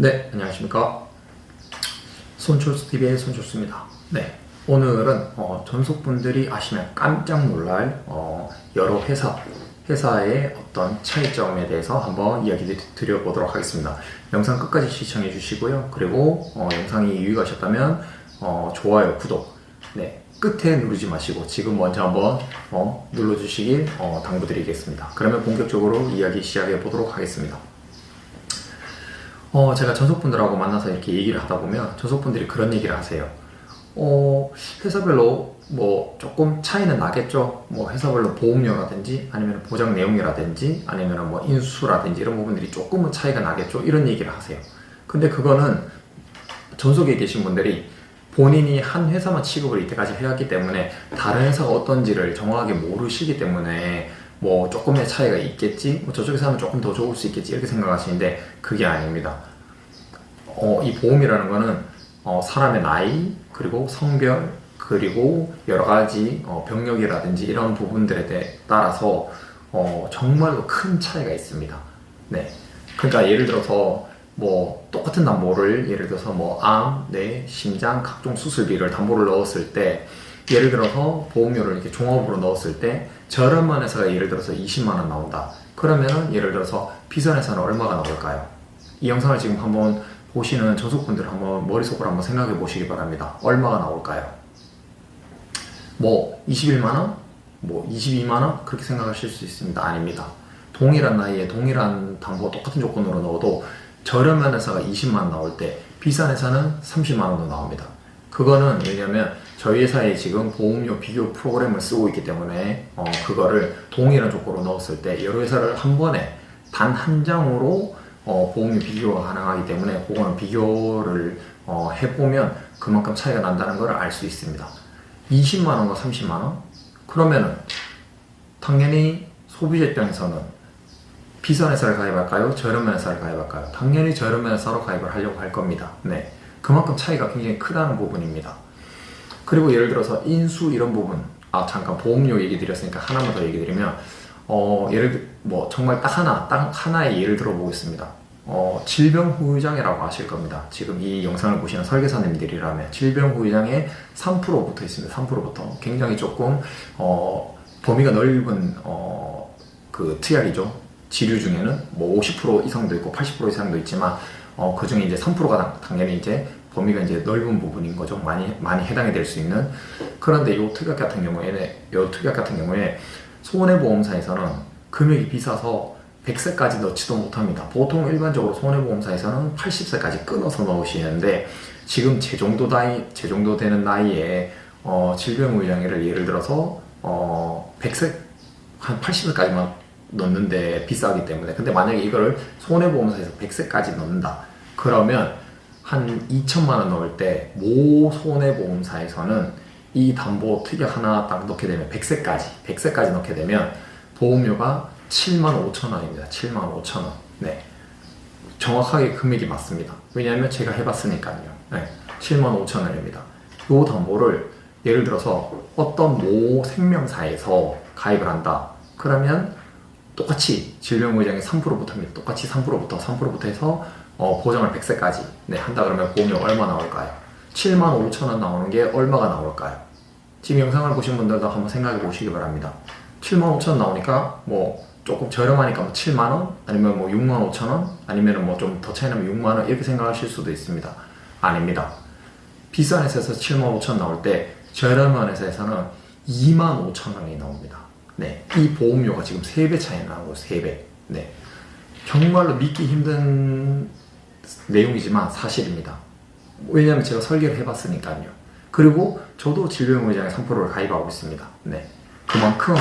네, 안녕하십니까. 손철수TV의 손철수입니다. 네, 오늘은 전속분들이 아시면 깜짝 놀랄 여러 회사의 어떤 차이점에 대해서 한번 이야기 드려보도록 하겠습니다. 영상 끝까지 시청해 주시고요. 그리고 영상이 유익하셨다면 좋아요, 구독 네, 끝에 누르지 마시고 지금 먼저 한번 눌러주시길 당부드리겠습니다. 그러면 본격적으로 이야기 시작해 보도록 하겠습니다. 제가 전속분들하고 만나서 이렇게 얘기를 하다 보면 전속분들이 그런 얘기를 하세요. 회사별로 뭐 조금 차이는 나겠죠. 뭐 회사별로 보험료라든지 아니면 보장 내용이라든지 아니면 뭐 인수라든지 이런 부분들이 조금은 차이가 나겠죠. 이런 얘기를 하세요. 근데 그거는 전속에 계신 분들이 본인이 한 회사만 취급을 이때까지 해왔기 때문에 다른 회사가 어떤지를 정확하게 모르시기 때문에 뭐 조금의 차이가 있겠지, 뭐 저쪽에서 하면 조금 더 좋을 수 있겠지 이렇게 생각하시는데 그게 아닙니다. 이 보험이라는 거는 사람의 나이 그리고 성별 그리고 여러 가지 병력이라든지 이런 부분들에 따라서 정말로 큰 차이가 있습니다. 네, 그러니까 예를 들어서 뭐 똑같은 담보를 예를 들어서 뭐 암, 뇌, 심장 각종 수술비를 담보를 넣었을 때 예를 들어서 보험료를 이렇게 종합으로 넣었을 때 저렴한 회사가 예를 들어서 20만원 나온다. 그러면은 예를 들어서 비싼 회사는 얼마가 나올까요? 이 영상을 지금 한번 보시는 전속분들 한번 머릿속으로 한번 생각해 보시기 바랍니다. 얼마가 나올까요? 뭐 21만원? 뭐 22만원? 그렇게 생각하실 수 있습니다. 아닙니다. 동일한 나이에 동일한 담보 똑같은 조건으로 넣어도 저렴한 회사가 20만원 나올 때 비싼 회사는 30만원도 나옵니다. 그거는 왜냐면 저희 회사에 지금 보험료 비교 프로그램을 쓰고 있기 때문에 그거를 동일한 조건으로 넣었을 때 여러 회사를 한 번에 단 한 장으로 보험료 비교가 가능하기 때문에 그거는 비교를 해보면 그만큼 차이가 난다는 걸 알 수 있습니다. 20만원과 30만원? 그러면은 당연히 소비자 입장에서는 비싼 회사를 가입할까요? 저렴한 회사를 가입할까요? 당연히 저렴한 회사로 가입을 하려고 할 겁니다. 네, 그만큼 차이가 굉장히 크다는 부분입니다. 그리고 예를 들어서 인수 이런 부분, 잠깐 보험료 얘기 드렸으니까 하나만 더 얘기 드리면 뭐 정말 딱 하나의 예를 들어 보겠습니다. 질병후유장애라고 아실 겁니다. 지금 이 영상을 보시는 설계사님들이라면 질병후유장애 3% 붙어 있습니다. 3%부터 굉장히 조금 범위가 넓은 그 특약이죠. 지류 중에는 뭐 50% 이상도 있고 80% 이상도 있지만 그 중에 이제 3%가 당연히 이제 범위가 이제 넓은 부분인 거죠. 많이 해당이 될 수 있는. 그런데 이 특약 같은 경우에 손해보험사에서는 금액이 비싸서 100세까지 넣지도 못합니다. 보통 일반적으로 손해보험사에서는 80세까지 끊어서 넣으시는데 지금 제 정도 되는 나이에 질병후유장애를 예를 들어서 100세 한 80세까지만 넣는데 비싸기 때문에. 근데 만약에 이거를 손해보험사에서 100세까지 넣는다 그러면 한 2천만원 넣을 때 모 손해보험사에서는 이 담보 특약 하나 딱 넣게 되면 100세까지 넣게 되면 보험료가 75,000원입니다. 75,000원. 네, 정확하게 금액이 맞습니다. 왜냐하면 제가 해봤으니까요. 네, 75,000원입니다. 이 담보를 예를 들어서 어떤 모 생명사에서 가입을 한다 그러면 똑같이 질병후유장애 3%부터입니다. 똑같이 3%부터 해서 보장을 100세까지 한다 그러면 보험료 얼마 나올까요? 75,000원 나오는 게 얼마가 나올까요? 지금 영상을 보신 분들도 한번 생각해 보시기 바랍니다. 75,000원 나오니까 뭐 조금 저렴하니까 뭐 7만원 아니면 뭐 65,000원 아니면 뭐 좀 더 차이 나면 6만원 이렇게 생각하실 수도 있습니다. 아닙니다. 비싼 회사에서 75,000원 나올 때 저렴한 회사에서는 25,000원이 나옵니다. 네, 이 보험료가 지금 3배 차이 나는 거예요. 3배. 네, 정말로 믿기 힘든 내용이지만 사실입니다. 왜냐하면 제가 설계를 해봤으니까요. 그리고 저도 질병후유장애 3%를 가입하고 있습니다. 네, 그만큼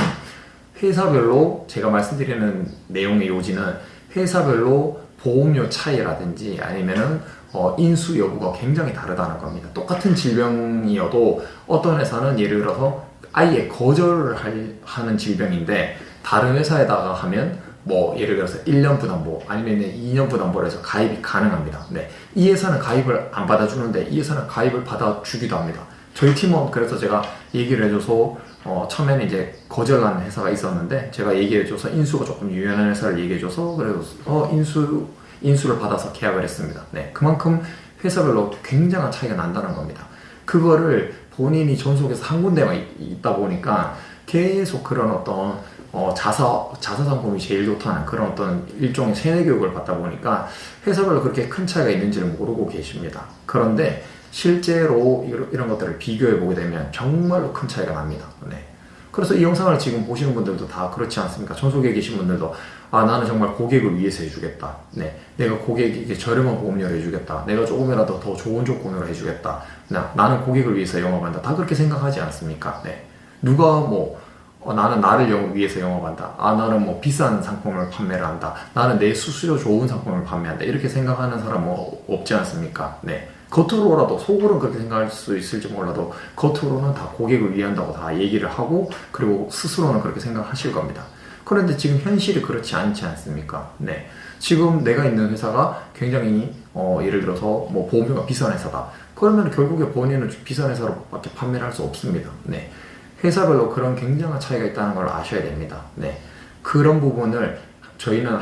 회사별로 제가 말씀드리는 내용의 요지는 회사별로 보험료 차이라든지 아니면은 인수 여부가 굉장히 다르다는 겁니다. 똑같은 질병이어도 어떤 회사는 예를 들어서 아예 거절을 하는 질병인데 다른 회사에다가 하면 뭐 예를 들어서 1년 부담보 아니면 2년 부담보로 해서 가입이 가능합니다. 네, 이 회사는 가입을 안 받아주는데 이 회사는 가입을 받아주기도 합니다. 저희 팀원 그래서 제가 얘기를 해줘서 처음에는 이제 거절하는 회사가 있었는데 제가 얘기해줘서 인수가 조금 유연한 회사를 얘기해줘서 그래서 인수를 받아서 계약을 했습니다. 네, 그만큼 회사별로 굉장한 차이가 난다는 겁니다. 그거를 본인이 전속에서 한 군데만 있다 보니까 계속 그런 어떤 자사 상품이 제일 좋다는 그런 어떤 일종의 세뇌 교육을 받다 보니까 회사별로 그렇게 큰 차이가 있는지를 모르고 계십니다. 그런데 실제로 이런 것들을 비교해 보게 되면 정말로 큰 차이가 납니다. 네. 그래서 이 영상을 지금 보시는 분들도 다 그렇지 않습니까? 전속에 계신 분들도 나는 정말 고객을 위해서 해주겠다. 네, 내가 고객에게 저렴한 보험료를 해주겠다. 내가 조금이라도 더 좋은 조건으로 해주겠다. 나는 고객을 위해서 영업한다. 다 그렇게 생각하지 않습니까? 네, 누가 나는 나를 위해서 영업한다. 나는 비싼 상품을 판매를 한다. 나는 내 수수료 좋은 상품을 판매한다. 이렇게 생각하는 사람은 없지 않습니까? 네. 겉으로라도, 속으로는 그렇게 생각할 수 있을지 몰라도 겉으로는 다 고객을 위한다고 다 얘기를 하고, 그리고 스스로는 그렇게 생각하실 겁니다. 그런데 지금 현실이 그렇지 않지 않습니까? 네. 지금 내가 있는 회사가 굉장히 예를 들어서 보험료가 비싼 회사다. 그러면 결국에 본인은 비싼 회사로밖에 판매를 할 수 없습니다. 네. 회사별로 그런 굉장한 차이가 있다는 걸 아셔야 됩니다. 네. 그런 부분을 저희는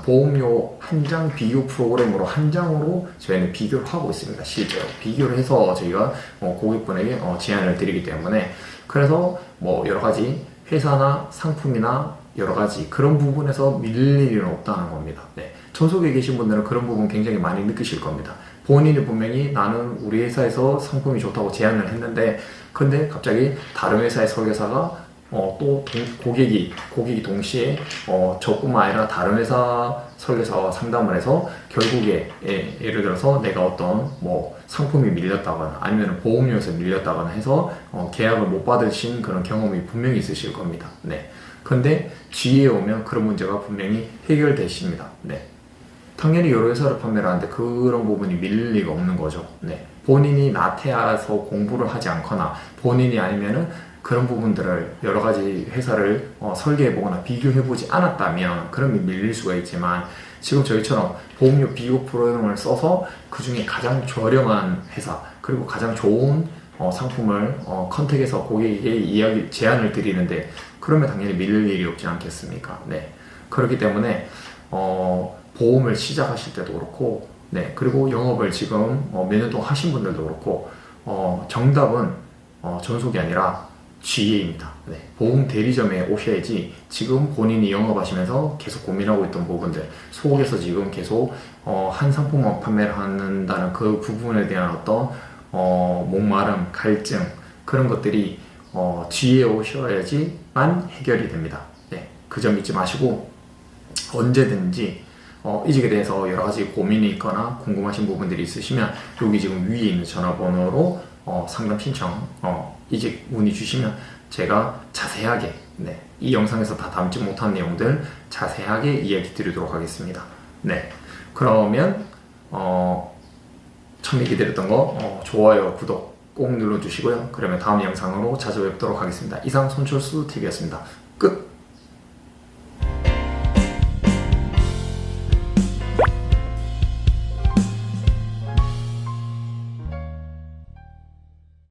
보험료 한 장 비교 프로그램으로 한 장으로 저희는 비교를 하고 있습니다. 실제로. 비교를 해서 저희가 고객분에게 제안을 드리기 때문에, 그래서 여러 가지 회사나 상품이나 여러 가지 그런 부분에서 밀릴 일은 없다는 겁니다. 네. 전속에 계신 분들은 그런 부분 굉장히 많이 느끼실 겁니다. 본인이 분명히 나는 우리 회사에서 상품이 좋다고 제안을 했는데, 근데 갑자기 다른 회사의 설계사가 또 고객이 동시에 저뿐만 아니라 다른 회사 설계사와 상담을 해서 결국에 예를 들어서 내가 어떤 상품이 밀렸다거나 아니면 보험료에서 밀렸다거나 해서 계약을 못 받으신 그런 경험이 분명히 있으실 겁니다. 네. 근데 뒤에 오면 그런 문제가 분명히 해결되십니다. 네. 당연히 여러 회사를 판매를 하는데 그런 부분이 밀릴 리가 없는 거죠. 네. 본인이 나태해서 공부를 하지 않거나 본인이 아니면은 그런 부분들을 여러 가지 회사를 설계해보거나 비교해보지 않았다면 그러면 밀릴 수가 있지만, 지금 저희처럼 보험료 비교 프로그램을 써서 그 중에 가장 저렴한 회사 그리고 가장 좋은 상품을 컨택해서 고객에게 제안을 드리는데, 그러면 당연히 밀릴 일이 없지 않겠습니까? 네. 그렇기 때문에 보험을 시작하실 때도 그렇고, 네, 그리고 영업을 지금 몇 년 동안 하신 분들도 그렇고, 정답은 전속이 아니라 GA입니다. 네, 보험 대리점에 오셔야지 지금 본인이 영업하시면서 계속 고민하고 있던 부분들, 속에서 지금 계속 한 상품만 판매를 한다는 그 부분에 대한 어떤 목마름, 갈증, 그런 것들이 GA에 오셔야지만 해결이 됩니다. 네, 그 점 잊지 마시고 언제든지 이직에 대해서 여러 가지 고민이 있거나 궁금하신 부분들이 있으시면 여기 지금 위에 있는 전화번호로 상담 신청, 이직 문의 주시면 제가 자세하게, 네, 이 영상에서 다 담지 못한 내용들 자세하게 이야기 드리도록 하겠습니다. 네, 그러면 처음에 기다렸던 거 좋아요, 구독 꼭 눌러주시고요. 그러면 다음 영상으로 찾아뵙도록 하겠습니다. 이상 손철수 TV였습니다. 끝!